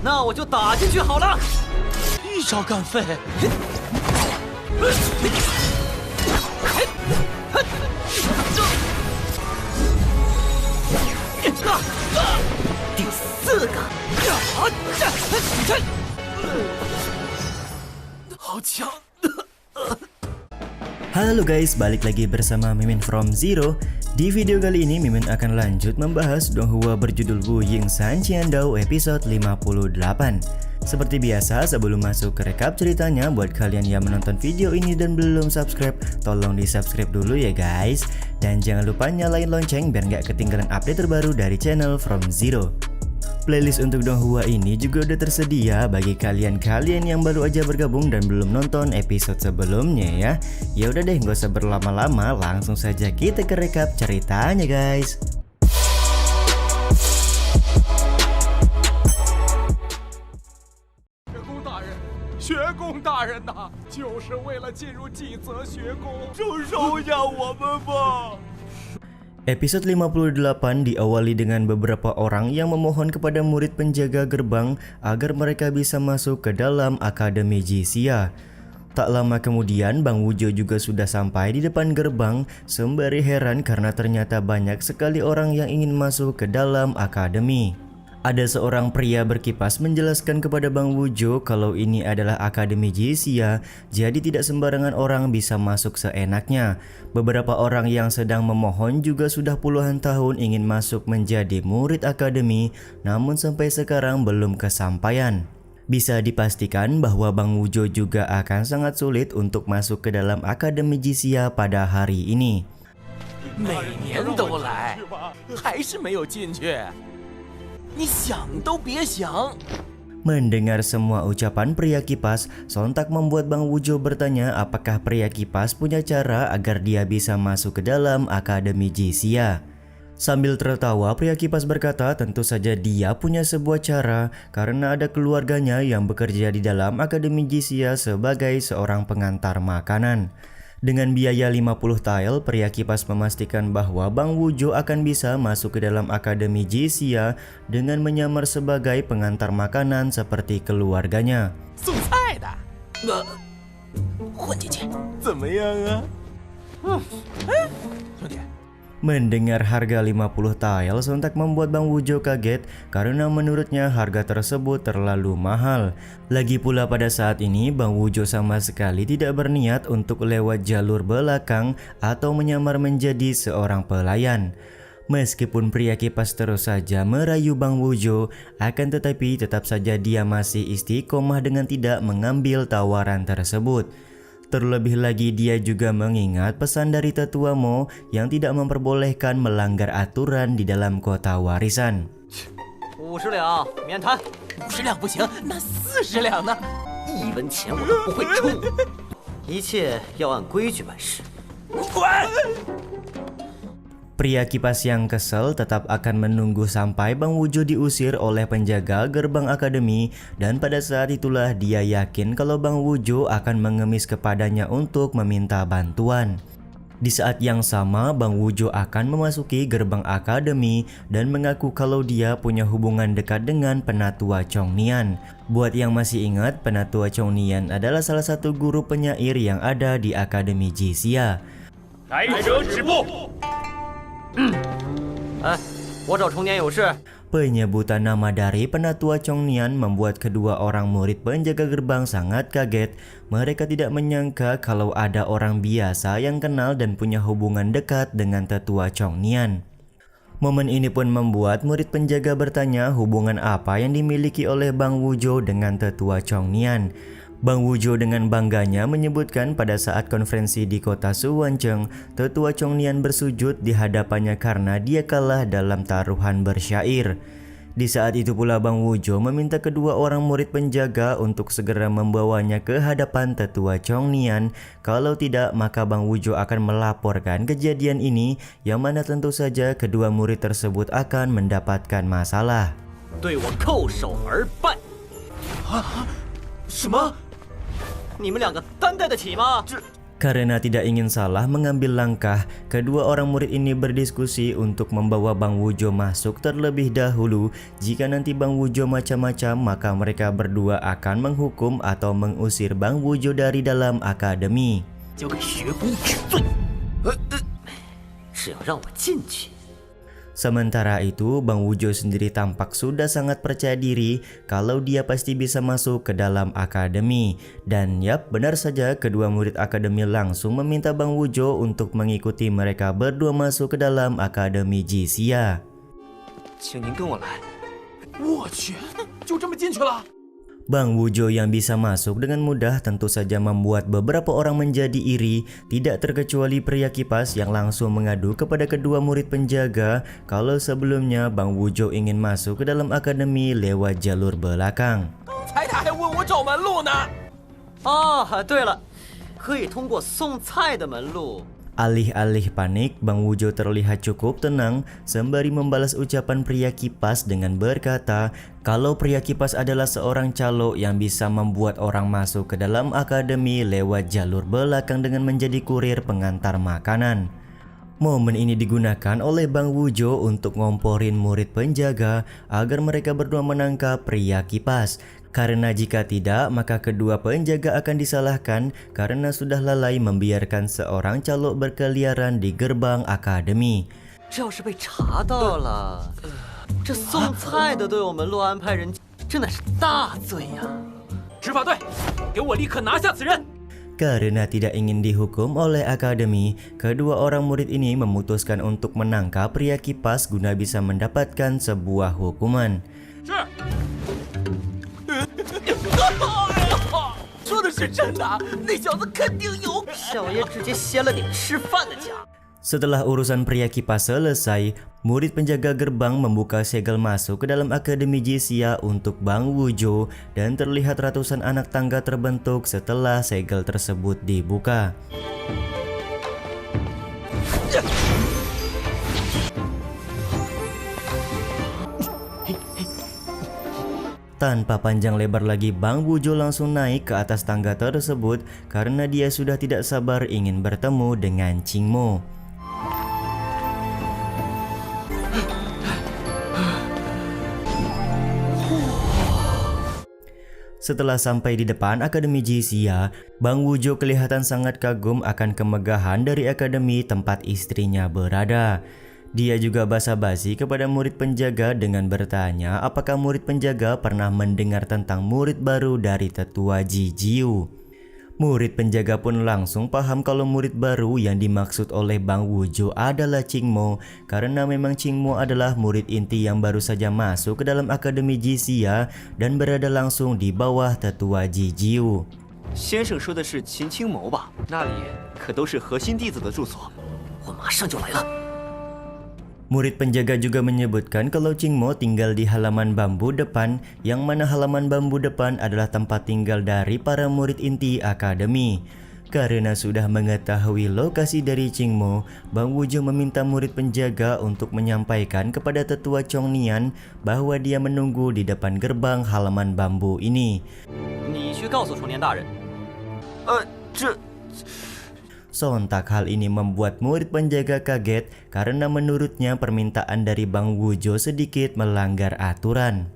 那我就打进去好了，一招干废。第4个，好强！ Halo guys, balik lagi bersama Mimin from Zero. Di video kali ini Mimin akan lanjut membahas Donghua berjudul Wu Ying San Qiandao episode 58. Seperti biasa, sebelum masuk ke rekap ceritanya, buat kalian yang menonton video ini dan belum subscribe, tolong di subscribe dulu ya guys. Dan jangan lupa nyalain lonceng biar nggak ketinggalan update terbaru dari channel From Zero. Playlist untuk Donghua ini juga udah tersedia bagi kalian-kalian yang baru aja bergabung dan belum nonton episode sebelumnya ya. Ya udah deh, nggak usah berlama-lama, langsung saja kita ke rekap ceritanya guys. 学宫大人呐，就是为了进入锦泽学宫，就收下我们吧。 Episode 58 diawali dengan beberapa orang yang memohon kepada murid penjaga gerbang agar mereka bisa masuk ke dalam Akademi Jixia. Tak lama kemudian Bang Wujo juga sudah sampai di depan gerbang sembari heran karena ternyata banyak sekali orang yang ingin masuk ke dalam akademi. Ada seorang pria berkipas menjelaskan kepada Bang Wujo kalau ini adalah Akademi Jixia, jadi tidak sembarangan orang bisa masuk seenaknya. Beberapa orang yang sedang memohon juga sudah puluhan tahun ingin masuk menjadi murid akademi, namun sampai sekarang belum kesampaian. Bisa dipastikan bahwa Bang Wujo juga akan sangat sulit untuk masuk ke dalam Akademi Jixia pada hari ini. 每年都来，还是没有进去。 你想都别想！ Mendengar semua ucapan pria kipas, sontak membuat Bang Wujo bertanya apakah pria kipas punya cara agar dia bisa masuk ke dalam Akademi Jixia. Sambil tertawa, pria kipas berkata tentu saja dia punya sebuah cara karena ada keluarganya yang bekerja di dalam Akademi Jixia sebagai seorang pengantar makanan. Dengan biaya 50 tael, pria kipas memastikan bahwa Bang Wujo akan bisa masuk ke dalam Akademi Jixia dengan menyamar sebagai pengantar makanan seperti keluarganya. 送菜的，混进去。怎么样啊？兄弟。 Mendengar harga 50 tael sontak membuat Bang Wujo kaget karena menurutnya harga tersebut terlalu mahal. Lagi pula pada saat ini Bang Wujo sama sekali tidak berniat untuk lewat jalur belakang atau menyamar menjadi seorang pelayan. Meskipun pria kipas terus saja merayu Bang Wujo, akan tetapi tetap saja dia masih istiqomah dengan tidak mengambil tawaran tersebut. Terlebih lagi dia juga mengingat pesan dari tetua Mo yang tidak memperbolehkan melanggar aturan di dalam kota warisan. 50两免谈，50两不行，那40两呢？1文钱我都不会出，一切要按规矩办事。滚！ Pria kipas yang kesel tetap akan menunggu sampai Bang Wujo diusir oleh penjaga gerbang akademi, dan pada saat itulah dia yakin kalau Bang Wujo akan mengemis kepadanya untuk meminta bantuan. Di saat yang sama Bang Wujo akan memasuki gerbang akademi dan mengaku kalau dia punya hubungan dekat dengan Penatua Chongnian. Buat yang masih ingat, Penatua Chongnian adalah salah satu guru penyair yang ada di Akademi Jixia. 来者止步！ 我找重年有事。 Penyebutan nama dari Penatua Chongnian membuat kedua orang murid penjaga gerbang sangat kaget. Mereka tidak menyangka kalau ada orang biasa yang kenal dan punya hubungan dekat dengan tetua Chongnian. Momen ini pun membuat murid penjaga bertanya hubungan apa yang dimiliki oleh Bang Wujo dengan tetua Chongnian. Bang Wujo dengan bangganya menyebutkan pada saat konferensi di kota Suwancheng, tetua Chongnian bersujud di hadapannya karena dia kalah dalam taruhan bersyair. Di saat itu pula Bang Wujo meminta kedua orang murid penjaga untuk segera membawanya ke hadapan tetua Chongnian. Kalau tidak, maka Bang Wujo akan melaporkan kejadian ini, yang mana tentu saja kedua murid tersebut akan mendapatkan masalah. 对我叩首而拜。什么？ 你们两个担待得起吗？ Karena tidak ingin salah mengambil langkah, kedua orang murid ini berdiskusi untuk membawa Bang Wujo masuk terlebih dahulu. Jika nanti Bang Wujo macam-macam, maka mereka berdua akan menghukum atau mengusir Bang Wujo dari dalam akademi. 交给学宫治罪。只要让我进去。 Sementara itu, Bang Wujo sendiri tampak sudah sangat percaya diri kalau dia pasti bisa masuk ke dalam akademi. Dan yap, benar saja kedua murid akademi langsung meminta Bang Wujo untuk mengikuti mereka berdua masuk ke dalam akademi Jixia. 请您跟我来。我去，就这么进去了？ Bang Wujo yang bisa masuk dengan mudah tentu saja membuat beberapa orang menjadi iri, tidak terkecuali pria kipas yang langsung mengadu kepada kedua murid penjaga kalau sebelumnya Bang Wujo ingin masuk ke dalam akademi lewat jalur belakang. 刚才他还问我找门路呢。对了，可以通过送菜的门路。 Alih-alih panik, Bang Wujo terlihat cukup tenang sembari membalas ucapan pria kipas dengan berkata kalau pria kipas adalah seorang calo yang bisa membuat orang masuk ke dalam akademi lewat jalur belakang dengan menjadi kurir pengantar makanan. Momen ini digunakan oleh Bang Wujo untuk ngomporin murid penjaga agar mereka berdua menangkap pria kipas. Karena jika tidak, maka kedua penjaga akan disalahkan karena sudah lalai membiarkan seorang calo berkeliaran di gerbang akademi. 这要是被查到了，这送菜的对我们乱安排人，真的是大罪呀！ 执法队，给我立刻拿下此人！ Karena tidak ingin dihukum oleh akademi, kedua orang murid ini memutuskan untuk menangkap pria kipas guna bisa mendapatkan sebuah hukuman. 是。说的是真的，那小子肯定有。少爷直接掀了你们吃饭的家。 Setelah urusan pria kipas selesai, murid penjaga gerbang membuka segel masuk ke dalam akademi Jixia untuk Bang Wujo dan terlihat ratusan anak tangga terbentuk setelah segel tersebut dibuka. Tanpa panjang lebar lagi, Bang Wujo langsung naik ke atas tangga tersebut karena dia sudah tidak sabar ingin bertemu dengan Qingmo. Setelah sampai di depan akademi Jixia, Bang Wujo kelihatan sangat kagum akan kemegahan dari akademi tempat istrinya berada. Dia juga basa-basi kepada murid penjaga dengan bertanya apakah murid penjaga pernah mendengar tentang murid baru dari tetua Jijiu. Murid penjaga pun langsung paham kalau murid baru yang dimaksud oleh Bang Wujo adalah Qingmo, karena memang Qingmo adalah murid inti yang baru saja masuk ke dalam akademi Jixia dan berada langsung di bawah tetua Jijiu. 先生说的是秦青谋吧？那里可都是核心弟子的住所。我马上就来了。 Murid penjaga juga menyebutkan kalau Qingmo tinggal di halaman bambu depan, yang mana halaman bambu depan adalah tempat tinggal dari para murid inti akademi. Karena sudah mengetahui lokasi dari Qingmo, Bang Wujo meminta murid penjaga untuk menyampaikan kepada tetua Chongnian bahwa dia menunggu di depan gerbang halaman bambu ini. 你去告诉重年大人。这 Sontak hal ini membuat murid penjaga kaget karena menurutnya permintaan dari Bang Wujo sedikit melanggar aturan.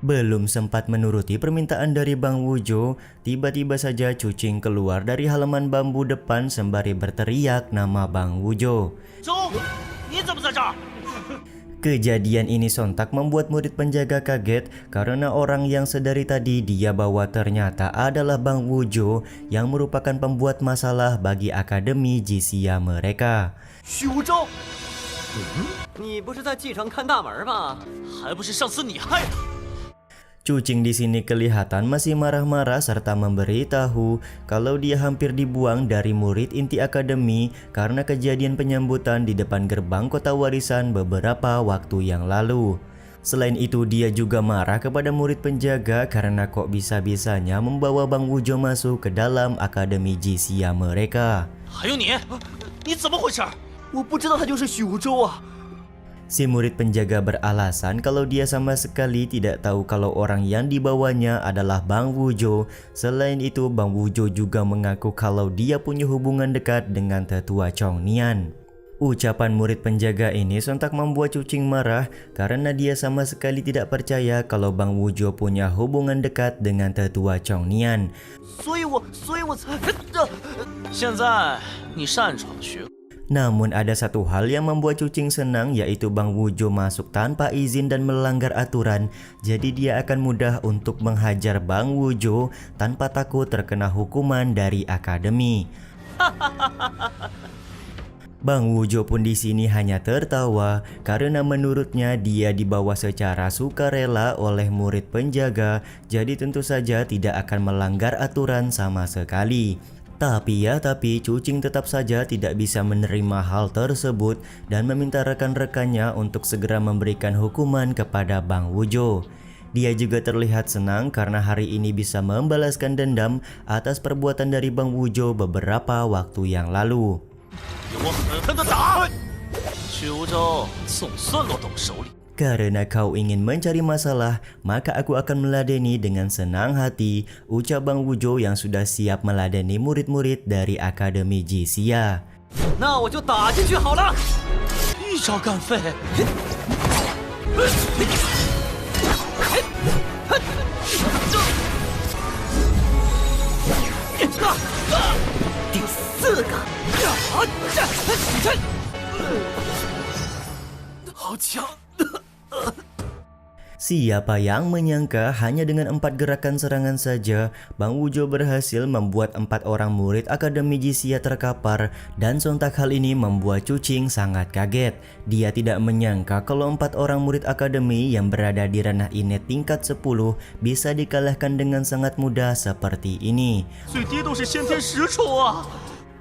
Belum sempat menuruti permintaan dari Bang Wujo, tiba-tiba saja Cucing keluar dari halaman bambu depan sembari berteriak nama Bang Wujo. 周，你怎么在这儿？ Kejadian ini sontak membuat murid penjaga kaget karena orang yang sedari tadi dia bawa ternyata adalah Bang Wujo yang merupakan pembuat masalah bagi akademi Jixia mereka. 许无招，你不是在继承看大门吗？还不是上次你害的。 Cucing di sini kelihatan masih marah-marah serta memberitahu kalau dia hampir dibuang dari murid inti akademi karena kejadian penyambutan di depan gerbang kota warisan beberapa waktu yang lalu. Selain itu, dia juga marah kepada murid penjaga karena kok bisa-bisanya membawa Bang Wujo masuk ke dalam akademi Jixia mereka. 还有你，你怎么回事？ 我不知道他就是许无周啊！ Si murid penjaga beralasan kalau dia sama sekali tidak tahu kalau orang yang dibawanya adalah Bang Wujo. Selain itu, Bang Wujo juga mengaku kalau dia punya hubungan dekat dengan tetua Chongnian. Ucapan murid penjaga ini sontak membuat Cucing marah karena dia sama sekali tidak percaya kalau Bang Wujo punya hubungan dekat dengan tetua Chongnian. 所以我才现在你擅闯学。 Namun ada satu hal yang membuat Cucing senang, yaitu Bang Wujo masuk tanpa izin dan melanggar aturan. Jadi dia akan mudah untuk menghajar Bang Wujo tanpa takut terkena hukuman dari akademi. Bang Wujo pun di sini hanya tertawa karena menurutnya dia dibawa secara sukarela oleh murid penjaga, jadi tentu saja tidak akan melanggar aturan sama sekali. Tapi Cucing tetap saja tidak bisa menerima hal tersebut dan meminta rekan-rekannya untuk segera memberikan hukuman kepada Bang Wujo. Dia juga terlihat senang karena hari ini bisa membalaskan dendam atas perbuatan dari Bang Wujo beberapa waktu yang lalu. 我狠狠地打！去梧州总算落到我手里。 Karena kau ingin mencari masalah, maka aku akan meladeni dengan senang hati, ucap Bang Wujo yang sudah siap meladeni murid-murid dari Akademi Jixia. 那我就打进去好了。一招干废。第4个，好强！ Siapa yang menyangka hanya dengan 4 gerakan serangan saja, Bang Wujo berhasil membuat 4 orang murid Akademi Jixia terkapar, dan sontak hal ini membuat Cucing sangat kaget. Dia tidak menyangka kalau 4 orang murid Akademi yang berada di ranah inet tingkat 10 bisa dikalahkan dengan sangat mudah seperti ini. 最低都是先天10丑啊！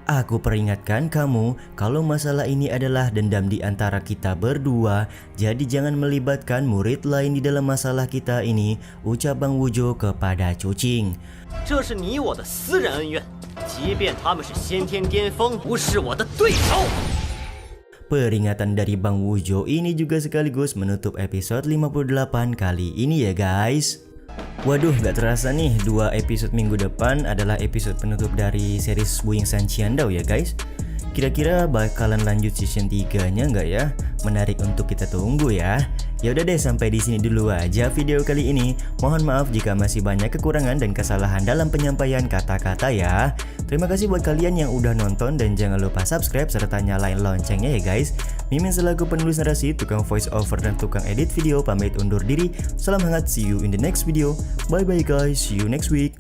Aku peringatkan kamu kalau masalah ini adalah dendam di antara kita berdua, jadi jangan melibatkan murid lain di dalam masalah kita ini, ucap Bang Wujo kepada Cucing. 这是你我的私人恩怨，即便他们是先天巅峰，不是我的对手。 Peringatan dari Bang Wujo ini juga sekaligus menutup episode 58 kali ini ya guys. Waduh, gak terasa nih 2 episode minggu depan adalah episode penutup dari series Wuying San Qiandao ya guys. Kira-kira bakalan lanjut season 3-nya nggak ya? Menarik untuk kita tunggu ya. Ya udah deh, sampai di sini dulu aja video kali ini. Mohon maaf jika masih banyak kekurangan dan kesalahan dalam penyampaian kata-kata ya. Terima kasih buat kalian yang udah nonton dan jangan lupa subscribe serta nyalain loncengnya ya guys. Mimin selaku penulis narasi, tukang voice over dan tukang edit video pamit undur diri. Salam hangat, see you in the next video. Bye bye guys, see you next week.